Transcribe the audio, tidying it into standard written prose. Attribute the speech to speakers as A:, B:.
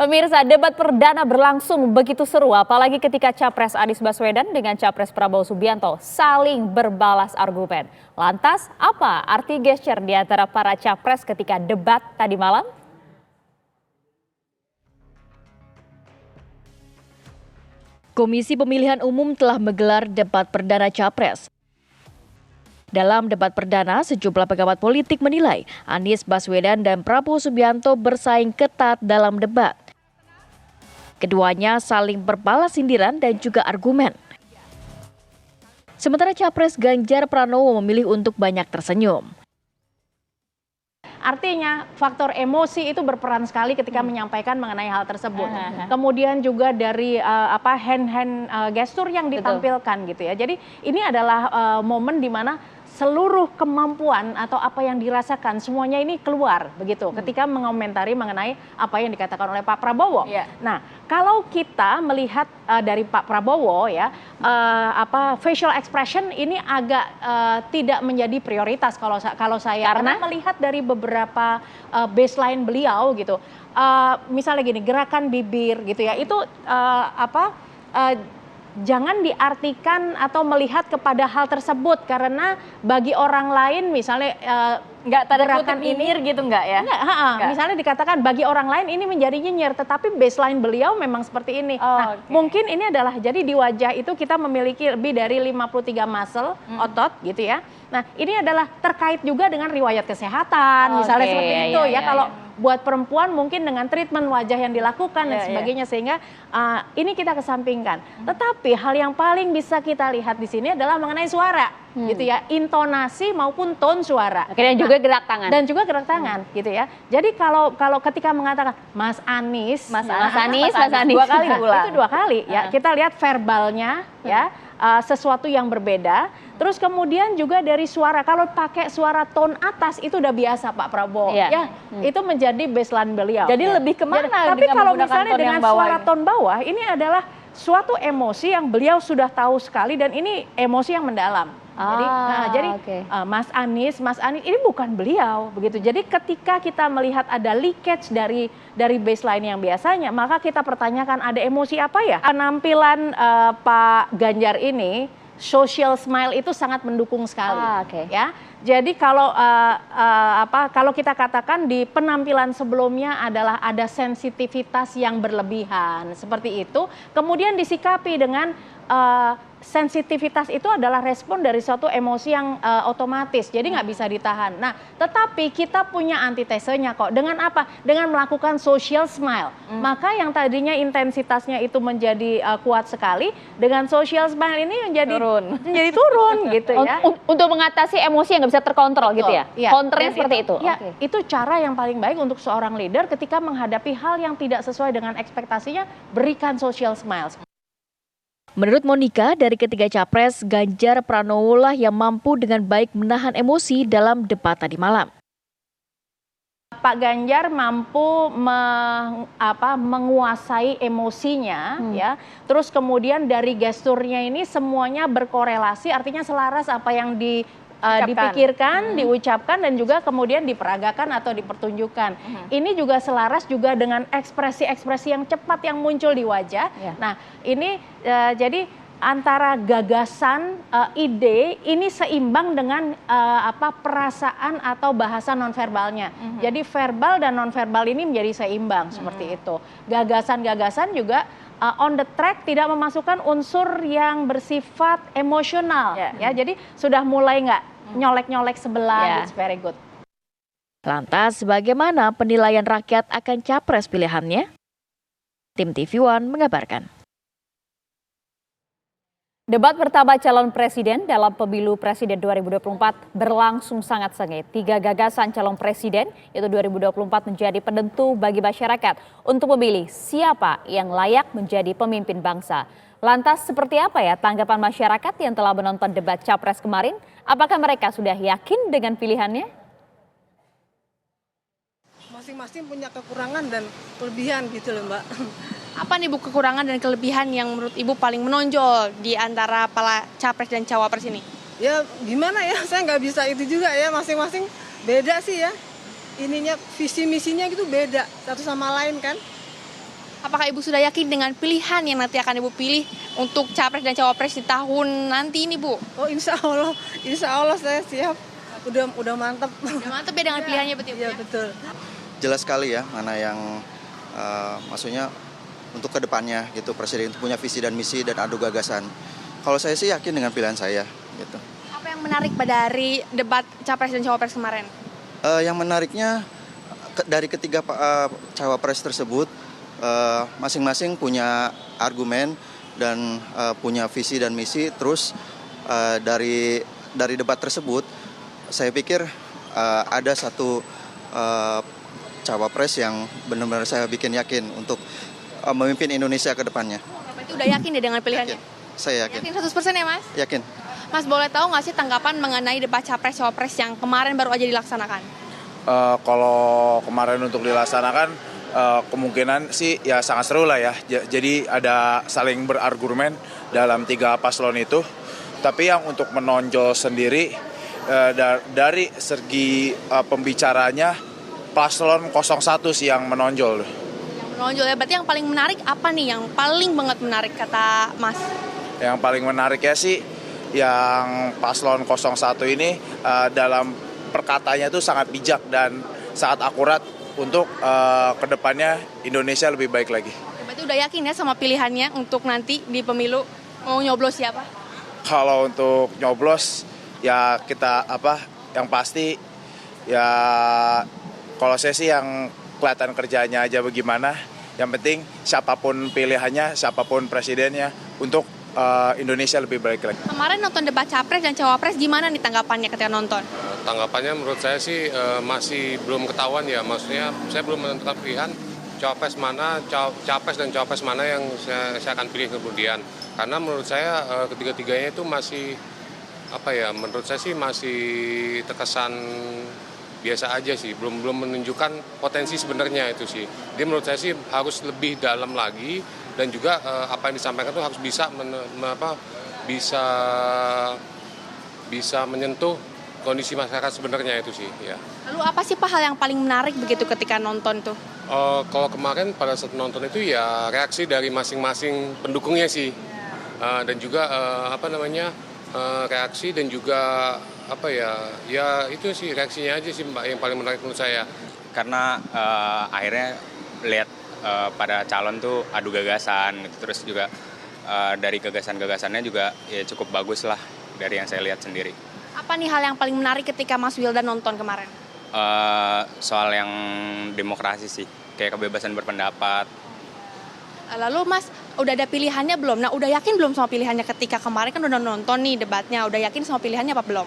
A: Pemirsa, debat perdana berlangsung begitu seru, apalagi ketika Capres Anies Baswedan dengan Capres Prabowo Subianto saling berbalas argumen. Lantas, apa arti gesture di antara para Capres ketika debat tadi malam? Komisi Pemilihan Umum telah menggelar debat perdana Capres. Dalam debat perdana, sejumlah pengamat politik menilai Anies Baswedan dan Prabowo Subianto bersaing ketat dalam debat. Keduanya saling berbalas sindiran dan juga argumen. Sementara Capres Ganjar Pranowo memilih untuk banyak tersenyum.
B: Artinya faktor emosi itu berperan sekali ketika menyampaikan mengenai hal tersebut. Kemudian juga dari hand gestur yang ditampilkan gitu ya. Jadi ini adalah momen di mana seluruh kemampuan atau apa yang dirasakan semuanya ini keluar begitu ketika mengomentari mengenai apa yang dikatakan oleh Pak Prabowo. Nah, kalau kita melihat dari Pak Prabowo ya, facial expression ini agak tidak menjadi prioritas kalau saya karena melihat dari beberapa baseline beliau gitu. Misalnya gini, gerakan bibir gitu ya, itu jangan diartikan atau melihat kepada hal tersebut karena bagi orang lain misalnya
A: nggak tanda kutip nyinyir gitu nggak ya?
B: Nggak. Misalnya dikatakan bagi orang lain ini menjadi nyinyir, tetapi baseline beliau memang seperti ini. Mungkin ini adalah jadi di wajah itu kita memiliki lebih dari 53 muscle otot gitu ya. Nah ini adalah terkait juga dengan riwayat kesehatan misalnya seperti itu ya. Kalau buat perempuan mungkin dengan treatment wajah yang dilakukan dan sebagainya sehingga ini kita kesampingkan. Tetapi hal yang paling bisa kita lihat di sini adalah mengenai suara. Gitu ya, intonasi maupun tone suara.
A: Dan juga gerak tangan.
B: Dan juga gerak tangan gitu ya. Jadi kalau ketika mengatakan Mas Anies
A: dua kali diulang.
B: Itu dua kali ya. Kita lihat verbalnya ya, sesuatu yang berbeda. Terus kemudian juga dari suara, kalau pakai suara tone atas itu udah biasa Pak Prabowo ya. Itu menjadi baseline beliau.
A: Jadi lebih kemana?
B: Tapi kalau misalnya dengan suara tone bawah, ini adalah suatu emosi yang beliau sudah tahu sekali dan ini emosi yang mendalam. Jadi Mas Anies ini bukan beliau begitu. Jadi ketika kita melihat ada leakage dari baseline yang biasanya, maka kita pertanyakan ada emosi apa ya? Penampilan Pak Ganjar ini social smile itu sangat mendukung sekali ya. Jadi kalau kita katakan di penampilan sebelumnya adalah ada sensitivitas yang berlebihan seperti itu, kemudian disikapi dengan sensitivitas itu adalah respon dari suatu emosi yang otomatis, jadi nggak bisa ditahan. Nah, tetapi kita punya antitesenya kok. Dengan apa? Dengan melakukan social smile. Maka yang tadinya intensitasnya itu menjadi kuat sekali, dengan social smile ini menjadi turun gitu ya.
A: Untuk mengatasi emosi yang nggak bisa terkontrol gitu ya? Counternya seperti itu?
B: Ya, itu cara yang paling baik untuk seorang leader ketika menghadapi hal yang tidak sesuai dengan ekspektasinya, berikan social smile.
A: Menurut Monica, dari ketiga capres, Ganjar Pranowo lah yang mampu dengan baik menahan emosi dalam debat tadi malam.
B: Pak Ganjar mampu menguasai emosinya, ya. Terus kemudian dari gesturnya ini semuanya berkorelasi, artinya selaras apa yang dipikirkan, diucapkan dan juga kemudian diperagakan atau dipertunjukkan. Ini juga selaras juga dengan ekspresi-ekspresi yang cepat yang muncul di wajah. Nah, ini jadi antara gagasan, ide ini seimbang dengan perasaan atau bahasa nonverbalnya. Jadi verbal dan nonverbal ini menjadi seimbang seperti itu. Gagasan-gagasan juga on the track, tidak memasukkan unsur yang bersifat emosional. Ya, jadi sudah mulai nggak nyolek-nyolek sebelah. It's very good.
A: Lantas bagaimana penilaian rakyat akan capres pilihannya? Tim TV One mengabarkan. Debat pertama calon presiden dalam pemilu presiden 2024 berlangsung sangat sengit. 3 gagasan calon presiden yaitu 2024 menjadi penentu bagi masyarakat untuk memilih siapa yang layak menjadi pemimpin bangsa. Lantas seperti apa ya tanggapan masyarakat yang telah menonton debat capres kemarin? Apakah mereka sudah yakin dengan pilihannya?
C: Masing-masing punya kekurangan dan kelebihan gitu loh Mbak.
D: Apa nih Bu kekurangan dan kelebihan yang menurut Ibu paling menonjol di antara para capres dan cawapres ini?
C: Ya gimana ya, saya nggak bisa itu juga ya, masing-masing beda sih ya. Ininya visi misinya gitu beda satu sama lain kan.
D: Apakah Ibu sudah yakin dengan pilihan yang nanti akan Ibu pilih untuk capres dan cawapres di tahun nanti ini, Bu?
C: Oh, insya Allah saya siap. Udah mantap.
D: Udah mantep ya dengan pilihannya, betul
C: Iya
D: ya?
C: betul.
E: Jelas sekali ya mana yang maksudnya untuk kedepannya gitu presiden itu punya visi dan misi dan adu gagasan. Kalau saya sih yakin dengan pilihan saya gitu.
D: Apa yang menarik dari debat capres dan cawapres kemarin?
E: Yang menariknya dari ketiga cawapres tersebut masing-masing punya argumen dan punya visi dan misi. Terus dari debat tersebut saya pikir ada satu cawapres yang benar-benar saya bikin yakin untuk memimpin Indonesia ke depannya.
D: Bapak itu udah yakin ya dengan pilihannya?
E: Yakin. Saya yakin.
D: Yakin 100% ya, Mas?
E: Yakin.
D: Mas, boleh tahu nggak sih tanggapan mengenai debat capres-cawapres yang kemarin baru aja dilaksanakan?
F: Kalau kemarin untuk dilaksanakan kemungkinan sih ya sangat seru lah ya. Jadi ada saling berargumen dalam 3 paslon itu. Tapi yang untuk menonjol sendiri dari segi pembicaranya paslon 01 sih yang menonjol.
D: Yang menonjol ya, berarti yang paling menarik apa nih? Yang paling banget menarik kata Mas?
F: Yang paling menarik ya sih yang paslon 01 ini dalam perkataannya itu sangat bijak dan sangat akurat untuk kedepannya Indonesia lebih baik lagi.
D: Berarti udah yakin ya sama pilihannya untuk nanti di pemilu mau nyoblos siapa?
F: Kalau untuk nyoblos ya kita yang pasti ya kalau saya sih yang kelihatan kerjanya aja bagaimana. Yang penting siapapun pilihannya, siapapun presidennya untuk Indonesia lebih baik lagi.
D: Kemarin nonton debat capres dan cawapres, gimana nih tanggapannya ketika nonton?
G: Tanggapannya menurut saya sih masih belum ketahuan ya, maksudnya saya belum menentukan pilihan capres dan cawapres mana yang saya akan pilih kemudian. Karena menurut saya ketiga-tiganya itu masih menurut saya sih masih terkesan biasa aja sih, belum menunjukkan potensi sebenarnya itu sih. Jadi menurut saya sih harus lebih dalam lagi dan juga apa yang disampaikan itu harus bisa menyentuh kondisi masyarakat sebenarnya itu sih ya.
D: Lalu apa sih Pak hal yang paling menarik begitu ketika nonton tuh?
G: Kalau kemarin pada saat nonton itu ya reaksi dari masing-masing pendukungnya sih. Dan juga reaksi dan juga ya itu sih reaksinya aja sih Mbak yang paling menarik menurut saya.
H: Karena akhirnya lihat pada calon tuh adu gagasan gitu. Terus juga dari gagasan-gagasannya juga ya cukup bagus lah dari yang saya lihat sendiri.
D: Apa nih hal yang paling menarik ketika Mas Wildan nonton kemarin?
H: Soal yang demokrasi sih, kayak kebebasan berpendapat.
D: Lalu Mas, udah ada pilihannya belum? Nah, udah yakin belum sama pilihannya ketika kemarin kan udah nonton nih debatnya, udah yakin sama pilihannya apa belum?